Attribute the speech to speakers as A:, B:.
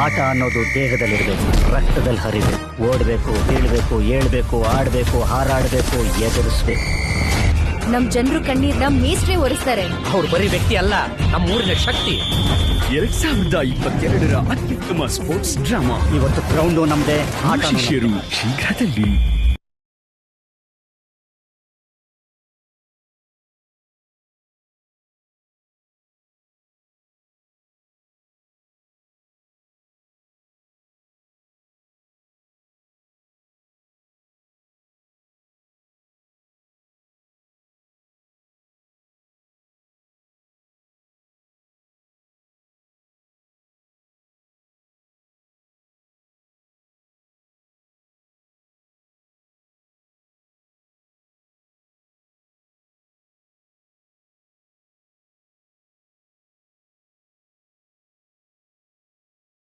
A: ಆಟ ಅನ್ನೋದು ದೇಹದಲ್ಲಿರ್ಬೇಕು, ರಕ್ತದಲ್ಲಿ ಹರಿಬೇಕು. ಓಡ್ಬೇಕು, ಬೀಳ್ಬೇಕು, ಏಳ್ಬೇಕು, ಆಡ್ಬೇಕು, ಹಾರಾಡ್ಬೇಕು, ಎದುರಿಸ್ಬೇಕು.
B: ನಮ್ ಜನರು ಕಣ್ಣೀರ್ನ ಮೇಸ್ಟ್ರೇ ಒರೆಸ್ತಾರೆ.
C: ಅವ್ರು ಬರೀ ವ್ಯಕ್ತಿ ಅಲ್ಲ, ನಮ್ಮ ಊರಿನ ಶಕ್ತಿ.
D: 2022 ಅತ್ಯುತ್ತಮ ಸ್ಪೋರ್ಟ್ಸ್ ಡ್ರಾಮಾ
A: ಇವತ್ತು ಗ್ರೌಂಡು ನಮ್ದೇ, ಆಟ
D: ಶಿಷ್ಯರು ಶೀಘ್ರದಲ್ಲಿ.